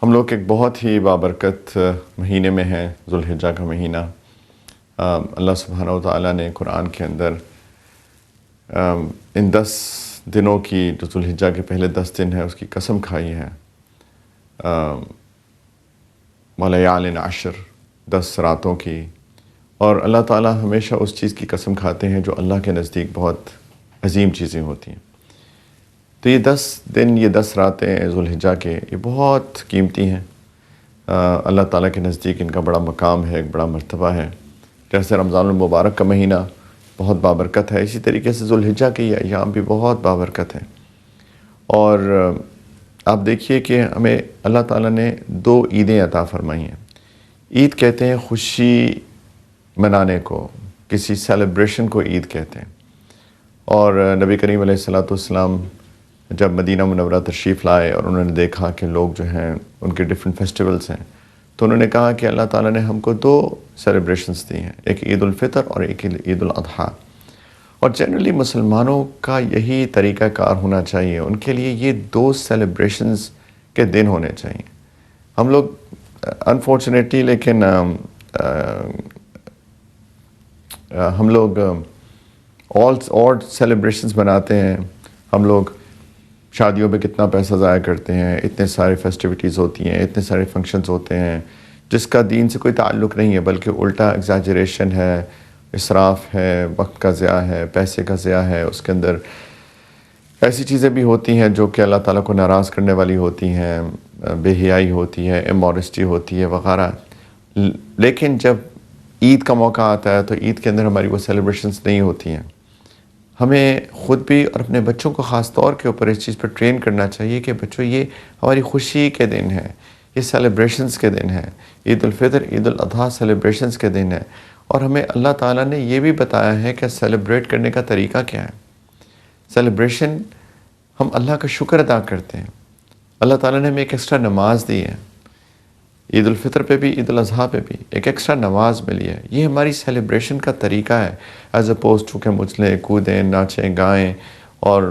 ہم لوگ ایک بہت ہی بابرکت مہینے میں ہیں، ذوالحجہ کا مہینہ۔ اللہ سبحانہ و تعالیٰ نے قرآن کے اندر ان 10 دنوں کی، جو ذوالحجہ کے پہلے 10 دن ہیں، اس کی قسم کھائی ہے۔ وَلَيَالٍ عَشْرٍ، 10 راتوں کی۔ اور اللہ تعالیٰ ہمیشہ اس چیز کی قسم کھاتے ہیں جو اللہ کے نزدیک بہت عظیم چیزیں ہوتی ہیں۔ تو یہ 10 دن، یہ 10 راتیں ذوالحجہ کے، یہ بہت قیمتی ہیں۔ اللہ تعالیٰ کے نزدیک ان کا بڑا مقام ہے، ایک بڑا مرتبہ ہے۔ جیسے رمضان المبارک کا مہینہ بہت بابرکت ہے، اسی طریقے سے ذوالحجہ کے یہ ایام بھی بہت بابرکت ہیں۔ اور آپ دیکھیے کہ ہمیں اللہ تعالیٰ نے 2 عیدیں عطا فرمائی ہیں۔ عید کہتے ہیں خوشی منانے کو، کسی سیلیبریشن کو عید کہتے ہیں۔ اور نبی کریم علیہ الصلوۃ والسلام جب مدینہ منورہ تشریف لائے اور انہوں نے دیکھا کہ لوگ جو ہیں ان کے ڈیفرنٹ فیسٹیولز ہیں، تو انہوں نے کہا کہ اللہ تعالیٰ نے ہم کو 2 سیلیبریشنز دی ہیں، ایک عید الفطر اور ایک عید الاضحیٰ۔ اور جنرلی مسلمانوں کا یہی طریقہ کار ہونا چاہیے، ان کے لیے یہ 2 سیلیبریشنز کے دن ہونے چاہیے۔ ہم لوگ انفارچونیٹلی لیکن ہم لوگ اور سیلیبریشنز مناتے ہیں۔ ہم لوگ شادیوں پہ کتنا پیسہ ضائع کرتے ہیں، اتنے سارے فیسٹیوٹیز ہوتی ہیں، اتنے سارے فنکشنز ہوتے ہیں جس کا دین سے کوئی تعلق نہیں ہے، بلکہ الٹا ایگزیجریشن ہے، اسراف ہے، وقت کا ضیاع ہے، پیسے کا ضیاع ہے۔ اس کے اندر ایسی چیزیں بھی ہوتی ہیں جو کہ اللہ تعالیٰ کو ناراض کرنے والی ہوتی ہیں، بے حیائی ہوتی ہے، اموڈسٹی ہوتی ہے وغیرہ۔ لیکن جب عید کا موقع آتا ہے تو عید کے اندر ہماری وہ سیلیبریشنز نہیں ہوتی ہیں۔ ہمیں خود بھی اور اپنے بچوں کو خاص طور کے اوپر اس چیز پر ٹرین کرنا چاہیے کہ بچوں یہ ہماری خوشی کے دن ہیں، یہ سیلیبریشنز کے دن ہیں۔ عید الفطر، عید الاضحیٰ سیلیبریشنز کے دن ہیں، اور ہمیں اللہ تعالیٰ نے یہ بھی بتایا ہے کہ سیلیبریٹ کرنے کا طریقہ کیا ہے۔ سیلیبریشن، ہم اللہ کا شکر ادا کرتے ہیں۔ اللہ تعالیٰ نے ہمیں ایک ایکسٹرا نماز دی ہے، عید الفطر پہ بھی، عید الاضحیٰ پہ بھی ایک ایکسٹرا نماز ملی ہے۔ یہ ہماری سیلیبریشن کا طریقہ ہے، ایز اپوز ٹو کہ مچلیں، کودیں، ناچیں، گائیں اور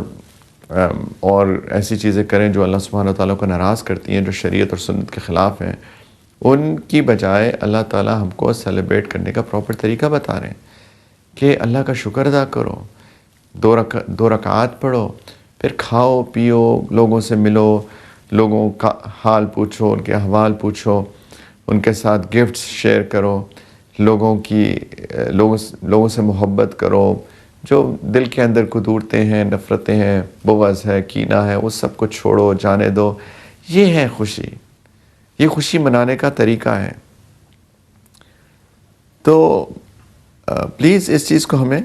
ایسی چیزیں کریں جو اللہ سبحانہ تعالیٰ کو ناراض کرتی ہیں، جو شریعت اور سنت کے خلاف ہیں۔ ان کی بجائے اللہ تعالیٰ ہم کو سیلیبریٹ کرنے کا پراپر طریقہ بتا رہے ہیں کہ اللہ کا شکر ادا کرو، 2 رکعات پڑھو، پھر کھاؤ پیو، لوگوں سے ملو، لوگوں کا حال پوچھو، ان کے احوال پوچھو، ان کے ساتھ گفٹس شیئر کرو، لوگوں سے محبت کرو، جو دل کے اندر کدورتے ہیں، نفرتیں ہیں، بغض ہے، کینہ ہے، وہ سب کو چھوڑو، جانے دو۔ یہ ہے خوشی، یہ خوشی منانے کا طریقہ ہے۔ تو پلیز اس چیز کو ہمیں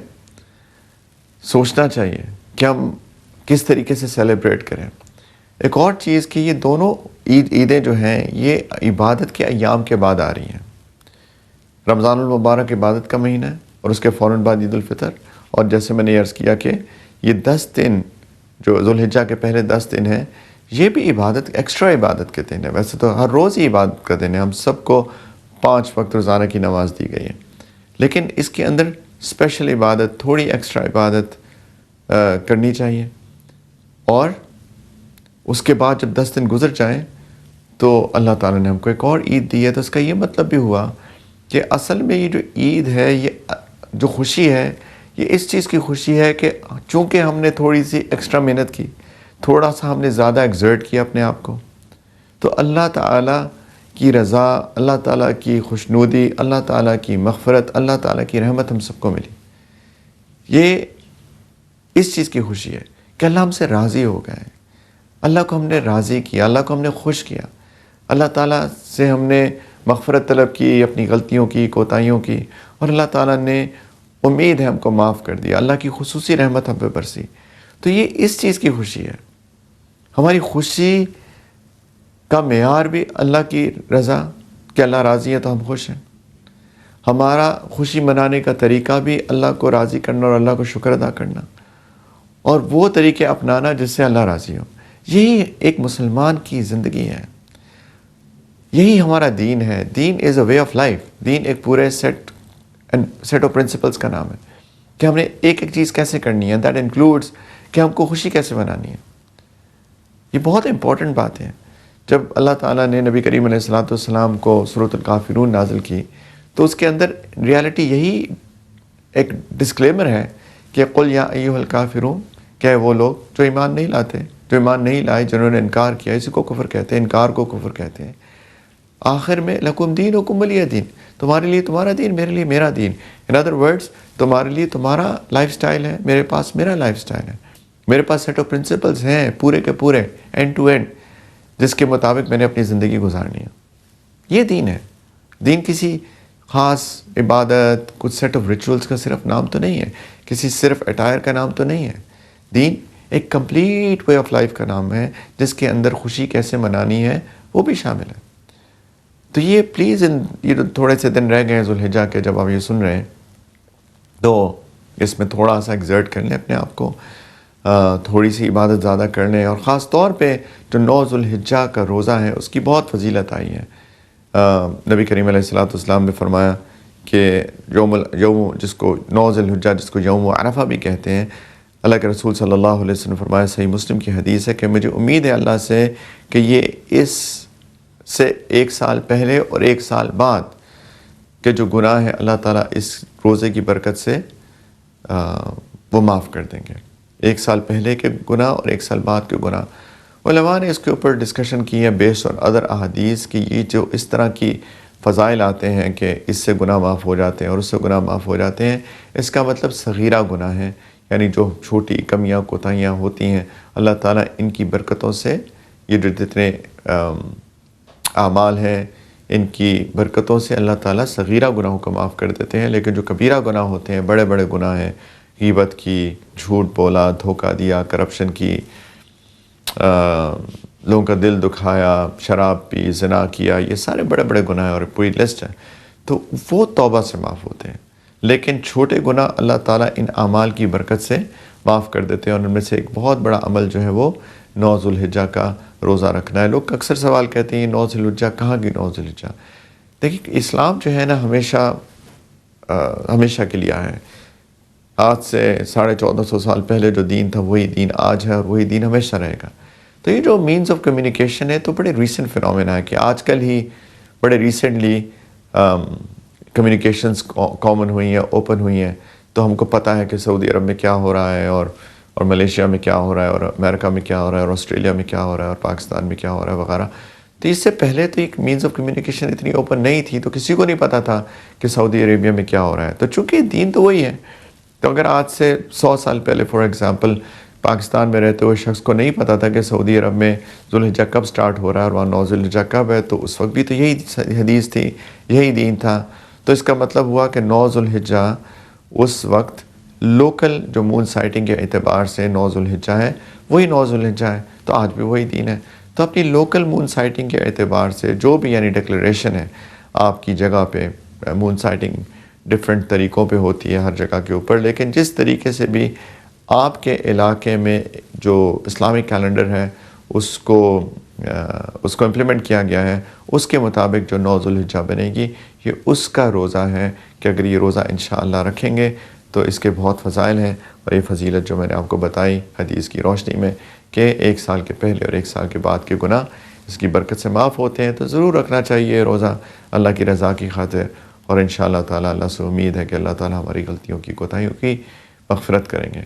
سوچنا چاہیے کہ ہم کس طریقے سے سیلیبریٹ کریں۔ ایک اور چیز کہ یہ دونوں عیدیں جو ہیں یہ عبادت کے ایام کے بعد آ رہی ہیں۔ رمضان المبارک عبادت کا مہینہ ہے اور اس کے فوراً بعد عید الفطر، اور جیسے میں نے عرض کیا کہ یہ 10 دن جو ذوالحجہ کے پہلے 10 دن ہیں، یہ بھی عبادت، ایکسٹرا عبادت کے دن ہے۔ ویسے تو ہر روز ہی عبادت کا دن ہے، ہم سب کو 5 وقت روزانہ کی نماز دی گئی ہے، لیکن اس کے اندر اسپیشل عبادت، تھوڑی ایکسٹرا عبادت کرنی چاہیے۔ اور اس کے بعد جب 10 دن گزر جائیں تو اللہ تعالیٰ نے ہم کو ایک اور عید دی ہے۔ تو اس کا یہ مطلب بھی ہوا کہ اصل میں یہ جو عید ہے، یہ جو خوشی ہے، یہ اس چیز کی خوشی ہے کہ چونکہ ہم نے تھوڑی سی ایکسٹرا محنت کی، تھوڑا سا ہم نے زیادہ ایگزرٹ کیا اپنے آپ کو، تو اللہ تعالیٰ کی رضا، اللہ تعالیٰ کی خوشنودی، اللہ تعالیٰ کی مغفرت، اللہ تعالیٰ کی رحمت ہم سب کو ملی۔ یہ اس چیز کی خوشی ہے کہ اللہ ہم سے راضی ہو گئے، اللہ کو ہم نے راضی کیا، اللہ کو ہم نے خوش کیا، اللہ تعالیٰ سے ہم نے مغفرت طلب کی، اپنی غلطیوں کی، کوتاہیوں کی، اور اللہ تعالیٰ نے امید ہے ہم کو معاف کر دیا، اللہ کی خصوصی رحمت ہم پہ برسی۔ تو یہ اس چیز کی خوشی ہے۔ ہماری خوشی کا معیار بھی اللہ کی رضا، کہ اللہ راضی ہے تو ہم خوش ہیں۔ ہمارا خوشی منانے کا طریقہ بھی اللہ کو راضی کرنا اور اللہ کو شکر ادا کرنا، اور وہ طریقے اپنانا جس سے اللہ راضی ہو۔ یہی ایک مسلمان کی زندگی ہے، یہی ہمارا دین ہے۔ دین از اے وے آف لائف۔ دین ایک پورے سیٹ آف پرنسپلز کا نام ہے کہ ہم نے ایک ایک چیز کیسے کرنی ہے، دیٹ انکلوڈس کہ ہم کو خوشی کیسے منانی ہے۔ یہ بہت امپورٹنٹ بات ہے۔ جب اللہ تعالیٰ نے نبی کریم علیہ الصلوۃ والسلام کو سورۃ الکافرون نازل کی تو اس کے اندر ریالٹی یہی ایک ڈسکلیمر ہے کہ قل یا ایھا الکافرون، کہ وہ لوگ جو ایمان نہیں لاتے، جو ایمان نہیں لائے، جنہوں نے انکار کیا، اسی کو کفر کہتے ہیں، انکار کو کفر کہتے ہیں۔ آخر میں لکم دینکم ولی دین، تمہارے لیے تمہارا دین، میرے لیے میرا دین۔ ان ادر ورڈز، تمہارے لیے تمہارا لائف سٹائل ہے، میرے پاس میرا لائف سٹائل ہے، میرے پاس سیٹ آف پرنسپلز ہیں پورے کے پورے اینڈ ٹو اینڈ، جس کے مطابق میں نے اپنی زندگی گزارنی ہے۔ یہ دین ہے۔ دین کسی خاص عبادت، کچھ سیٹ آف ریچولز کا صرف نام تو نہیں ہے، کسی صرف اٹائر کا نام تو نہیں ہے۔ دین ایک کمپلیٹ وے آف لائف کا نام ہے، جس کے اندر خوشی کیسے منانی ہے وہ بھی شامل ہے۔ تو یہ پلیز یہ تھوڑے سے دن رہ گئے ہیں ذوالحجہ کے، جب آپ یہ سن رہے ہیں تو اس میں تھوڑا سا ایگزرٹ کر لیں اپنے آپ کو، تھوڑی سی عبادت زیادہ کر لیں، اور خاص طور پہ جو 9 ذوالحجہ کا روزہ ہے اس کی بہت فضیلت آئی ہے۔ نبی کریم علیہ الصلوۃ والسلام نے فرمایا کہ یوم جس کو 9 ذوالحجہ، جس کو یوم عرفہ بھی کہتے ہیں، اللہ کے رسول صلی اللہ علیہ وسلم نے فرمایا، صحیح مسلم کی حدیث ہے، کہ مجھے امید ہے اللہ سے کہ یہ اس سے 1 سال پہلے اور 1 سال بعد کے جو گناہ ہیں اللہ تعالیٰ اس روزے کی برکت سے وہ معاف کر دیں گے۔ 1 سال پہلے کے گناہ اور 1 سال بعد کے گناہ۔ علماء نے اس کے اوپر ڈسکشن کی ہے بیسڈ آن ادر احادیث کہ یہ جو اس طرح کی فضائل آتے ہیں کہ اس سے گناہ معاف ہو جاتے ہیں اور اس سے گناہ معاف ہو جاتے ہیں، اس کا مطلب صغیرہ گناہ ہے، یعنی جو چھوٹی کمیاں کوتاہیاں ہوتی ہیں اللہ تعالیٰ ان کی برکتوں سے، یہ جو جتنے اعمال ہیں ان کی برکتوں سے اللہ تعالیٰ صغیرہ گناہوں کو معاف کر دیتے ہیں، لیکن جو کبیرہ گناہ ہوتے ہیں، بڑے بڑے گناہ ہیں، غیبت کی، جھوٹ بولا، دھوکہ دیا، کرپشن کی، لوگوں کا دل دکھایا، شراب پی، زنا کیا، یہ سارے بڑے بڑے گناہ ہیں اور پوری لسٹ ہے، تو وہ توبہ سے معاف ہوتے ہیں۔ لیکن چھوٹے گناہ اللہ تعالیٰ ان اعمال کی برکت سے معاف کر دیتے ہیں، اور ان میں سے ایک بہت بڑا عمل جو ہے وہ 9 ذوالحجہ کا روزہ رکھنا ہے۔ لوگ اکثر سوال کہتے ہیں 9 ذوالحجہ کہاں کی 9 ذوالحجہ؟ دیکھیں اسلام جو ہے نا ہمیشہ کے لیے ہے۔ آج سے 1450 سال پہلے جو دین تھا وہی دین آج ہے، اور وہی دین ہمیشہ رہے گا۔ تو یہ جو مینز آف کمیونیکیشن ہے تو بڑے ریسنٹ فینومینا ہے، کہ آج کل ہی بڑے ریسنٹلی کمیونیکیشنز کامن ہوئی ہیں، اوپن ہوئی ہیں، تو ہم کو پتہ ہے کہ سعودی عرب میں کیا ہو رہا ہے، اور ملیشیا میں کیا ہو رہا ہے، اور امریکہ میں کیا ہو رہا ہے، اور آسٹریلیا میں کیا ہو رہا ہے، اور پاکستان میں کیا ہو رہا ہے وغیرہ۔ تو اس سے پہلے تو ایک مینز آف کمیونیکیشن اتنی اوپن نہیں تھی، تو کسی کو نہیں پتہ تھا کہ سعودی عربیہ میں کیا ہو رہا ہے۔ تو چونکہ دین تو وہی ہے، تو اگر آج سے 100 سال پہلے فار ایگزامپل پاکستان میں رہتے ہوئے شخص کو نہیں پتہ تھا کہ سعودی عرب میں ذوالحجہ کب سٹارٹ ہو رہا ہے اور وہاں 9 ذوالحجہ کب ہے، تو اس وقت بھی تو یہی حدیث تھی، یہی دین تھا۔ تو اس کا مطلب ہوا کہ 9 ذوالحجہ اس وقت لوکل جو مون سائٹنگ کے اعتبار سے 9 ذوالحجہ ہے، وہی 9 ذوالحجہ ہے، تو آج بھی وہی دین ہے۔ تو اپنی لوکل مون سائٹنگ کے اعتبار سے جو بھی یعنی ڈکلیریشن ہے آپ کی جگہ پہ، مون سائٹنگ ڈفرینٹ طریقوں پہ ہوتی ہے ہر جگہ کے اوپر، لیکن جس طریقے سے بھی آپ کے علاقے میں جو اسلامک کیلنڈر ہے اس کو امپلیمنٹ کیا گیا ہے، اس کے مطابق جو 9 ذوالحجہ بنے گی، یہ اس کا روزہ ہے کہ اگر یہ روزہ انشاءاللہ رکھیں گے تو اس کے بہت فضائل ہیں، اور یہ فضیلت جو میں نے آپ کو بتائی حدیث کی روشنی میں کہ 1 سال کے پہلے اور 1 سال کے بعد کے گناہ اس کی برکت سے معاف ہوتے ہیں، تو ضرور رکھنا چاہیے روزہ اللہ کی رضا کی خاطر، اور انشاءاللہ تعالیٰ اللہ سے امید ہے کہ اللہ تعالیٰ ہماری غلطیوں کی کوتاہیوں کی مغفرت کریں گے۔